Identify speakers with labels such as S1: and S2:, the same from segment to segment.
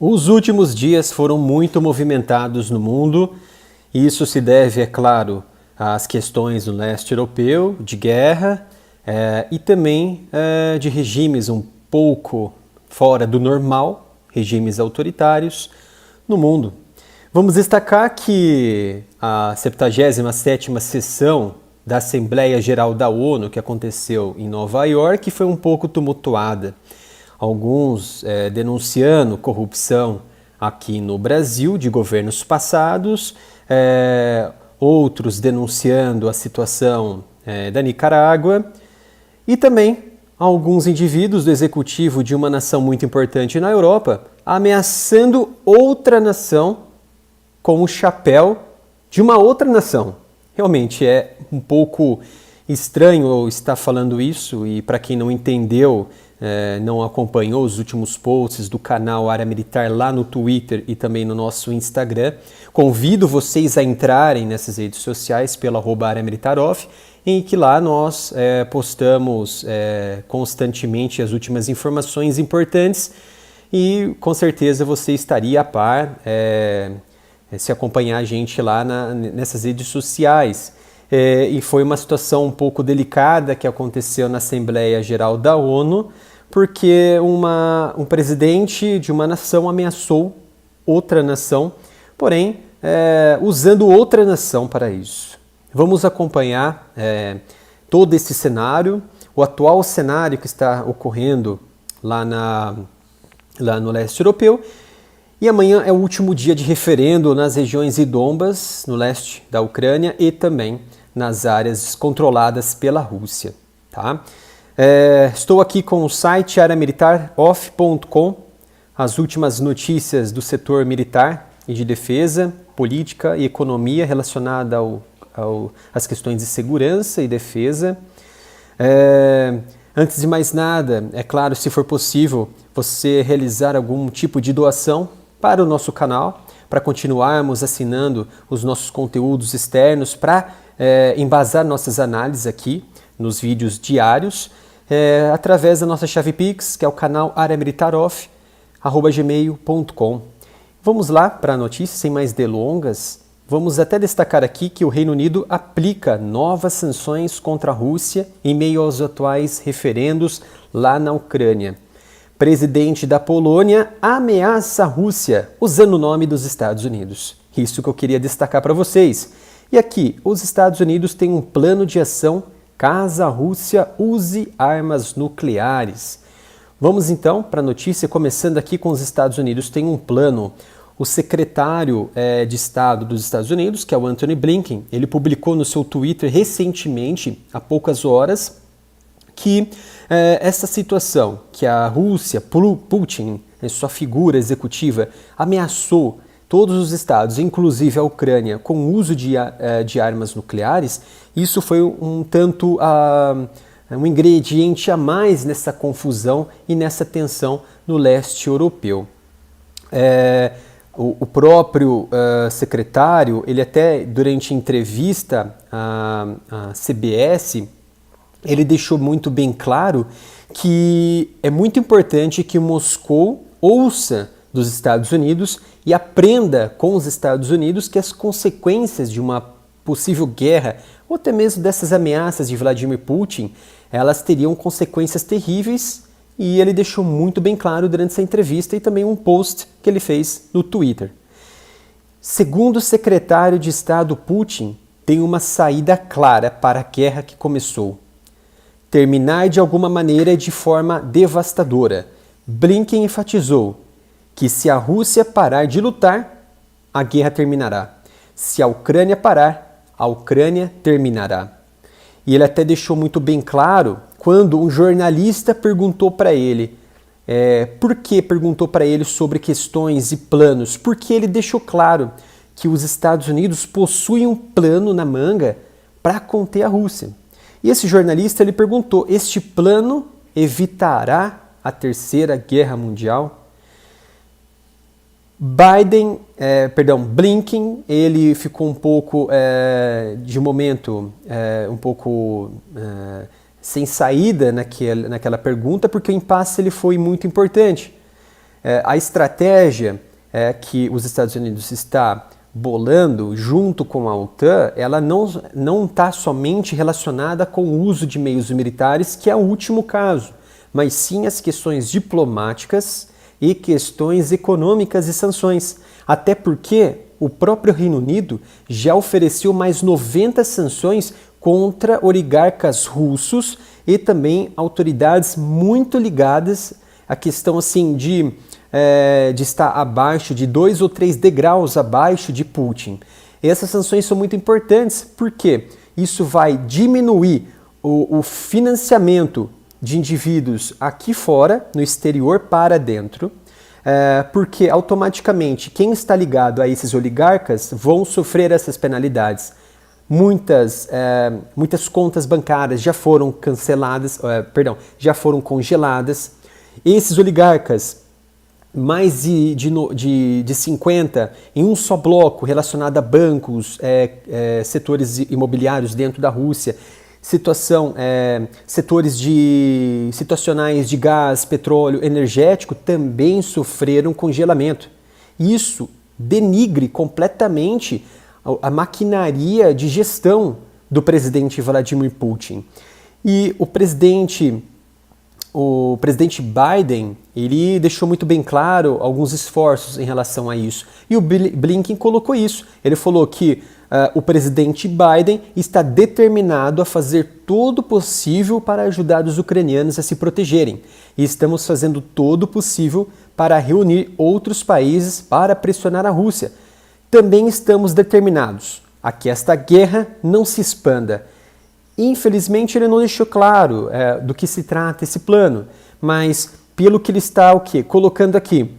S1: Os últimos dias foram muito movimentados no mundo, e isso se deve, é claro, às questões do leste europeu, de guerra, e também de regimes um pouco fora do normal, regimes autoritários no mundo. Vamos destacar que a 77ª sessão da Assembleia Geral da ONU, que aconteceu em Nova York, foi um pouco tumultuada. Alguns denunciando corrupção aqui no Brasil de governos passados, outros denunciando a situação da Nicarágua e também alguns indivíduos do executivo de uma nação muito importante na Europa ameaçando outra nação com o chapéu de uma outra nação. Realmente é um pouco estranho eu estar falando isso, e para quem não entendeu, não acompanhou os últimos posts do canal Área Militar lá no Twitter e também no nosso Instagram, convido vocês a entrarem nessas redes sociais pela @AreaMilitarOff, em que lá nós postamos constantemente as últimas informações importantes e com certeza você estaria a par se acompanhar a gente lá nessas redes sociais. E foi uma situação um pouco delicada que aconteceu na Assembleia Geral da ONU, porque um presidente de uma nação ameaçou outra nação, porém usando outra nação para isso. Vamos acompanhar todo esse cenário, o atual cenário que está ocorrendo lá no leste europeu. E amanhã é o último dia de referendo nas regiões de Donbas, no leste da Ucrânia, e também nas áreas controladas pela Rússia. Tá? Estou aqui com o site areamilitaroff.com, as últimas notícias do setor militar e de defesa, política e economia relacionada às questões de segurança e defesa. Antes de mais nada, é claro, se for possível, você realizar algum tipo de doação para o nosso canal, para continuarmos assinando os nossos conteúdos externos, para embasar nossas análises aqui nos vídeos diários, através da nossa chave Pix, que é o canal areamilitaroff@gmail.com. Vamos lá para a notícia, sem mais delongas. Vamos até destacar aqui que o Reino Unido aplica novas sanções contra a Rússia em meio aos atuais referendos lá na Ucrânia. Presidente da Polônia ameaça a Rússia usando o nome dos Estados Unidos. Isso que eu queria destacar para vocês. E aqui, os Estados Unidos têm um plano de ação caso a Rússia use armas nucleares. Vamos então para a notícia, começando aqui com os Estados Unidos. Tem um plano. O secretário de Estado dos Estados Unidos, que é o Antony Blinken, ele publicou no seu Twitter recentemente, há poucas horas, que essa situação que a Rússia, Putin, sua figura executiva, ameaçou todos os estados, inclusive a Ucrânia, com o uso de armas nucleares, isso foi um ingrediente a mais nessa confusão e nessa tensão no leste europeu. O próprio secretário, ele até durante entrevista à CBS, ele deixou muito bem claro que é muito importante que Moscou ouça dos Estados Unidos e aprenda com os Estados Unidos que as consequências de uma possível guerra, ou até mesmo dessas ameaças de Vladimir Putin, elas teriam consequências terríveis, e ele deixou muito bem claro durante essa entrevista e também um post que ele fez no Twitter. Segundo o secretário de Estado Putin, tem uma saída clara para a guerra que começou. Terminar de alguma maneira de forma devastadora. Blinken enfatizou que se a Rússia parar de lutar, a guerra terminará. Se a Ucrânia parar, a Ucrânia terminará. E ele até deixou muito bem claro quando um jornalista perguntou para ele, perguntou para ele sobre questões e planos, porque ele deixou claro que os Estados Unidos possuem um plano na manga para conter a Rússia. E esse jornalista ele perguntou, este plano evitará a Terceira Guerra Mundial? Blinken, ele ficou um pouco, de momento, um pouco sem saída naquela pergunta, porque o impasse ele foi muito importante. A estratégia que os Estados Unidos está bolando junto com a OTAN, ela não está somente relacionada com o uso de meios militares, que é o último caso, mas sim as questões diplomáticas e questões econômicas e sanções. Até porque o próprio Reino Unido já ofereceu mais 90 sanções contra oligarcas russos e também autoridades muito ligadas à questão assim de estar abaixo de 2 ou 3 degraus abaixo de Putin. E essas sanções são muito importantes porque isso vai diminuir o financiamento de indivíduos aqui fora, no exterior, para dentro, porque automaticamente quem está ligado a esses oligarcas vão sofrer essas penalidades. Muitas contas bancárias já foram canceladas, já foram congeladas. Esses oligarcas, mais de 50 em um só bloco relacionado a bancos, setores imobiliários dentro da Rússia, setores situacionais de gás, petróleo, energético também sofreram congelamento. Isso denigre completamente a maquinaria de gestão do presidente Vladimir Putin. E o presidente Biden, ele deixou muito bem claro alguns esforços em relação a isso. E o Blinken colocou isso. Ele falou que o presidente Biden está determinado a fazer todo o possível para ajudar os ucranianos a se protegerem. E estamos fazendo todo o possível para reunir outros países para pressionar a Rússia. Também estamos determinados a que esta guerra não se expanda. Infelizmente, ele não deixou claro do que se trata esse plano, mas pelo que ele está colocando aqui,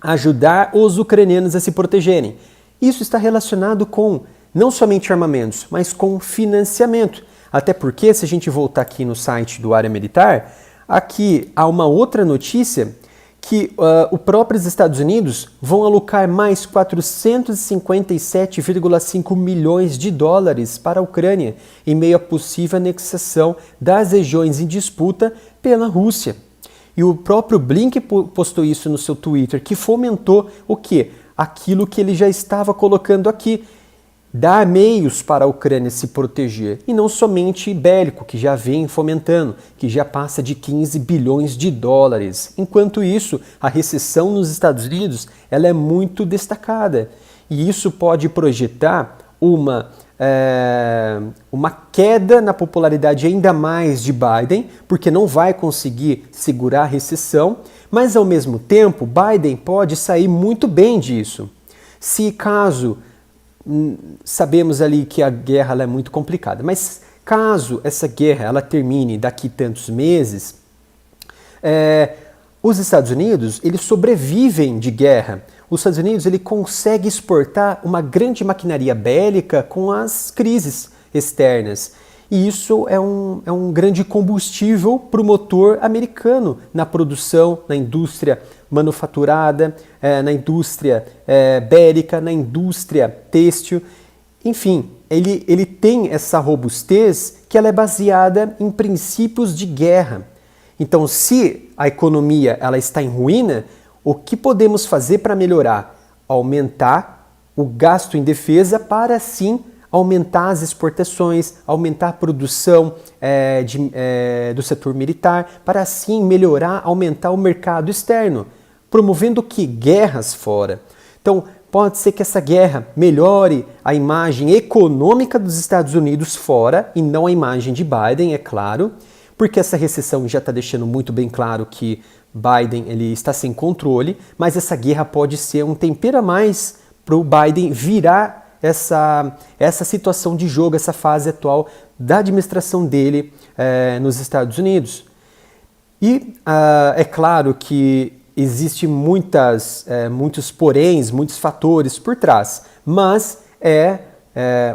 S1: ajudar os ucranianos a se protegerem. Isso está relacionado com não somente armamentos, mas com financiamento. Até porque, se a gente voltar aqui no site do Área Militar, aqui há uma outra notícia que os próprios Estados Unidos vão alocar mais 457,5 milhões de dólares para a Ucrânia em meio à possível anexação das regiões em disputa pela Rússia. E o próprio Blinken postou isso no seu Twitter, que fomentou o quê? Aquilo que ele já estava colocando aqui. Dar meios para a Ucrânia se proteger, e não somente bélico, que já vem fomentando, que já passa de 15 bilhões de dólares. Enquanto isso, a recessão nos Estados Unidos ela é muito destacada, e isso pode projetar uma queda na popularidade ainda mais de Biden, porque não vai conseguir segurar a recessão, mas ao mesmo tempo, Biden pode sair muito bem disso. Se caso sabemos ali que a guerra ela é muito complicada, mas caso essa guerra ela termine daqui tantos meses, os Estados Unidos eles sobrevivem de guerra. Os Estados Unidos ele consegue exportar uma grande maquinaria bélica com as crises externas. E isso é um grande combustível para o motor americano na produção, na indústria manufaturada, na indústria bélica, na indústria têxtil. Enfim, ele tem essa robustez que ela é baseada em princípios de guerra. Então, se a economia ela está em ruína, o que podemos fazer para melhorar? Aumentar o gasto em defesa para, assim, aumentar as exportações, aumentar a produção do setor militar, para assim melhorar, aumentar o mercado externo, promovendo que guerras fora. Então, pode ser que essa guerra melhore a imagem econômica dos Estados Unidos fora, e não a imagem de Biden, é claro, porque essa recessão já está deixando muito bem claro que Biden ele está sem controle, mas essa guerra pode ser um tempero a mais para o Biden virar essa situação de jogo, essa fase atual da administração dele nos Estados Unidos. E é claro que existe muitos poréns, muitos fatores por trás, mas é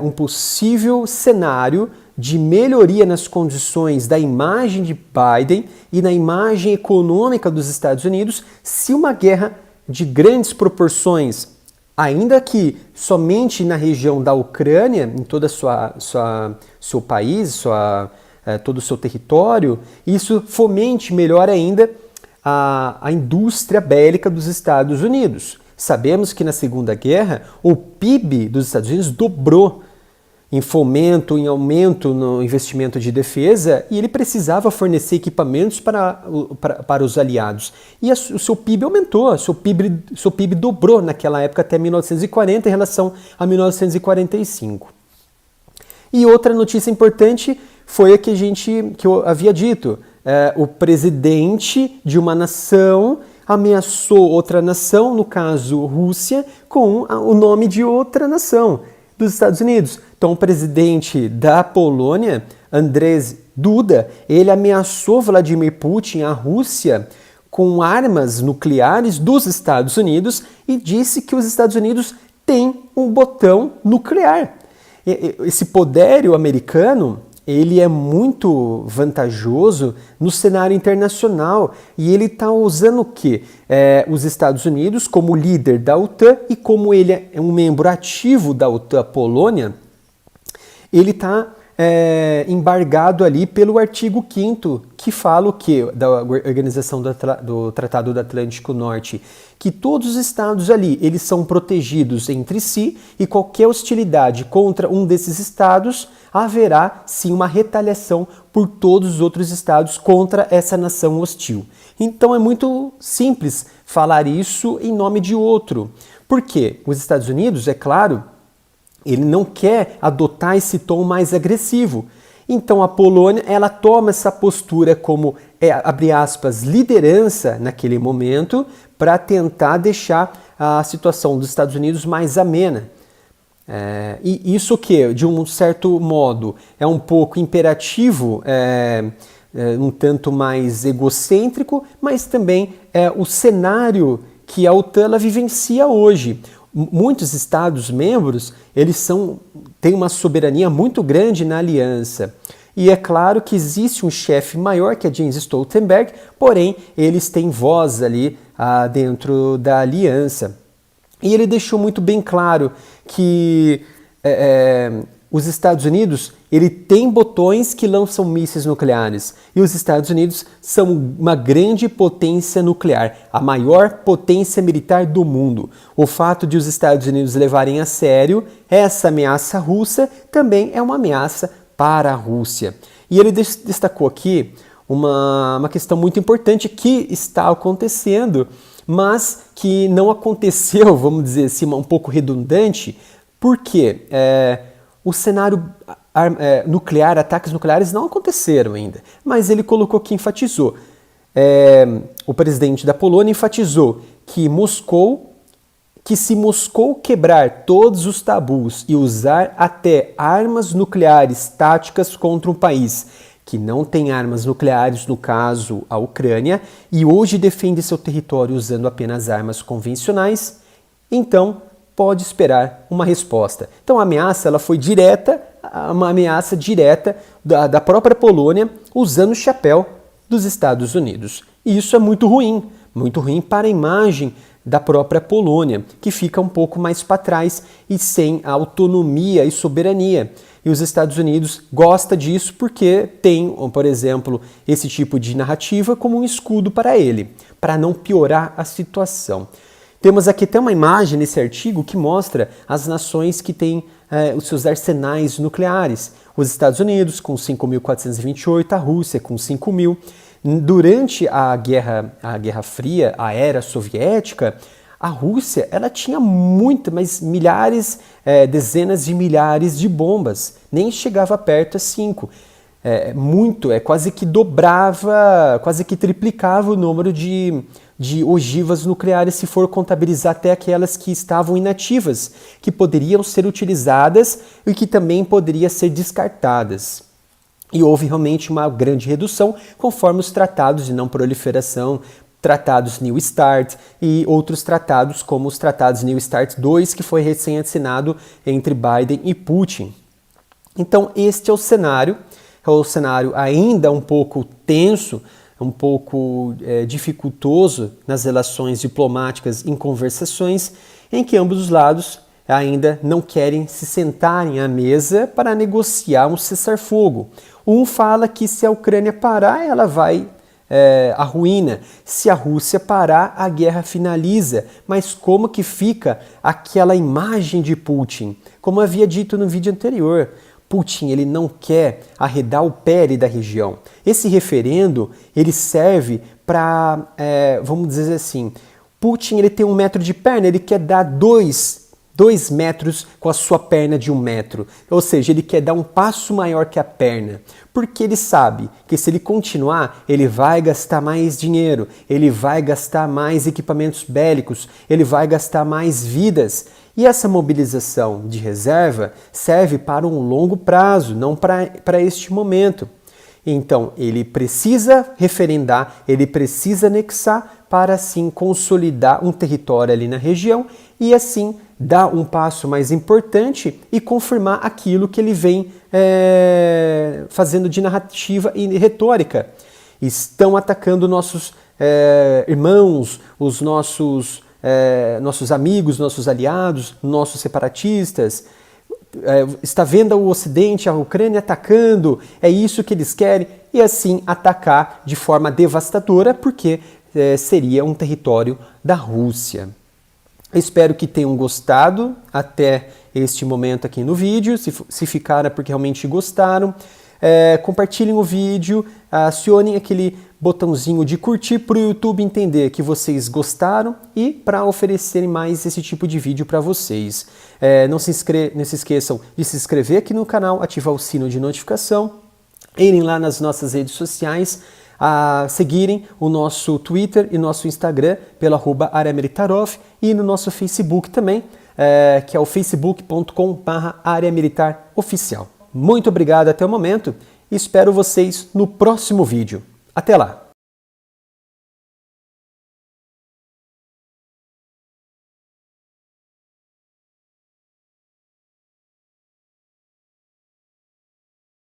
S1: um possível cenário de melhoria nas condições da imagem de Biden e na imagem econômica dos Estados Unidos se uma guerra de grandes proporções, ainda que somente na região da Ucrânia, em todo seu país, todo o seu território, isso fomente melhor ainda a indústria bélica dos Estados Unidos. Sabemos que na Segunda Guerra o PIB dos Estados Unidos dobrou em fomento, em aumento no investimento de defesa, e ele precisava fornecer equipamentos para os aliados. E o seu PIB aumentou, seu PIB dobrou naquela época até 1940 em relação a 1945. E outra notícia importante foi a que eu havia dito. O presidente de uma nação ameaçou outra nação, no caso Rússia, com o nome de outra nação, dos Estados Unidos. Então o presidente da Polônia, Andrzej Duda, ele ameaçou Vladimir Putin, a Rússia, com armas nucleares dos Estados Unidos e disse que os Estados Unidos têm um botão nuclear. Esse poderio americano, ele é muito vantajoso no cenário internacional e ele está usando o quê? Os Estados Unidos como líder da OTAN e como ele é um membro ativo da OTAN, a Polônia, ele está embargado ali pelo artigo 5º, que fala o quê? Da Organização do Tratado do Atlântico Norte, que todos os estados ali, eles são protegidos entre si e qualquer hostilidade contra um desses estados, haverá sim uma retaliação por todos os outros estados contra essa nação hostil. Então é muito simples falar isso em nome de outro. Por quê? Os Estados Unidos, é claro, ele não quer adotar esse tom mais agressivo. Então a Polônia, ela toma essa postura como, abre aspas, liderança naquele momento para tentar deixar a situação dos Estados Unidos mais amena. E isso que, de um certo modo, é um pouco imperativo, um tanto mais egocêntrico, mas também é o cenário que a OTAN ela vivencia hoje. Muitos Estados-membros, eles têm uma soberania muito grande na aliança. E é claro que existe um chefe maior, que é Jens Stoltenberg, porém eles têm voz ali dentro da aliança. E ele deixou muito bem claro que os Estados Unidos, ele tem botões que lançam mísseis nucleares. E os Estados Unidos são uma grande potência nuclear, a maior potência militar do mundo. O fato de os Estados Unidos levarem a sério essa ameaça russa também é uma ameaça para a Rússia. E ele destacou aqui uma questão muito importante que está acontecendo, mas que não aconteceu, vamos dizer assim, um pouco redundante, porque o cenário nuclear, ataques nucleares não aconteceram ainda, mas ele colocou que enfatizou. O presidente da Polônia enfatizou que se Moscou quebrar todos os tabus e usar até armas nucleares táticas contra um país que não tem armas nucleares, no caso a Ucrânia, e hoje defende seu território usando apenas armas convencionais, então pode esperar uma resposta. Então a ameaça ela foi direta, uma ameaça direta da própria Polônia usando o chapéu dos Estados Unidos. E isso é muito ruim para a imagem da própria Polônia, que fica um pouco mais para trás e sem autonomia e soberania. E os Estados Unidos gostam disso porque tem, por exemplo, esse tipo de narrativa como um escudo para ele, para não piorar a situação. Temos aqui até uma imagem nesse artigo que mostra as nações que têm os seus arsenais nucleares. Os Estados Unidos com 5.428, a Rússia com 5.000. Durante a Guerra Fria, a era soviética, a Rússia ela tinha mas milhares, dezenas de milhares de bombas. Nem chegava perto a 5. Quase que dobrava, quase que triplicava o número de ogivas nucleares se for contabilizar até aquelas que estavam inativas, que poderiam ser utilizadas e que também poderiam ser descartadas. E houve realmente uma grande redução conforme os tratados de não proliferação, tratados New START e outros tratados como os tratados New START II, que foi recém-assinado entre Biden e Putin. Então este é o cenário ainda um pouco tenso, um pouco dificultoso nas relações diplomáticas em conversações em que ambos os lados ainda não querem se sentarem à mesa para negociar um cessar-fogo. Um fala que se a Ucrânia parar, ela vai a ruína. Se a Rússia parar, a guerra finaliza. Mas como que fica aquela imagem de Putin? Como havia dito no vídeo anterior, Putin ele não quer arredar o pé da região. Esse referendo ele serve para, vamos dizer assim, Putin ele tem 1 metro de perna, ele quer dar 2 metros com a sua perna de 1 metro. Ou seja, ele quer dar um passo maior que a perna. Porque ele sabe que se ele continuar, ele vai gastar mais dinheiro, ele vai gastar mais equipamentos bélicos, ele vai gastar mais vidas. E essa mobilização de reserva serve para um longo prazo, não para este momento. Então, ele precisa referendar, ele precisa anexar para assim consolidar um território ali na região e assim dar um passo mais importante e confirmar aquilo que ele vem fazendo de narrativa e retórica. Estão atacando nossos irmãos, os nossos amigos, nossos aliados, nossos separatistas. Está vendo o Ocidente, a Ucrânia atacando, é isso que eles querem, e assim atacar de forma devastadora, porque seria um território da Rússia. Eu espero que tenham gostado até este momento aqui no vídeo, se ficaram é porque realmente gostaram. Compartilhem o vídeo, acionem aquele botãozinho de curtir para o YouTube entender que vocês gostaram e para oferecerem mais esse tipo de vídeo para vocês. Não se esqueçam de se inscrever aqui no canal, ativar o sino de notificação, irem lá nas nossas redes sociais, seguirem o nosso Twitter e nosso Instagram pelo @areamilitarov e no nosso Facebook também, que é o facebook.com/areamilitaroficial. Muito obrigado até o momento e espero vocês no próximo vídeo. Até lá!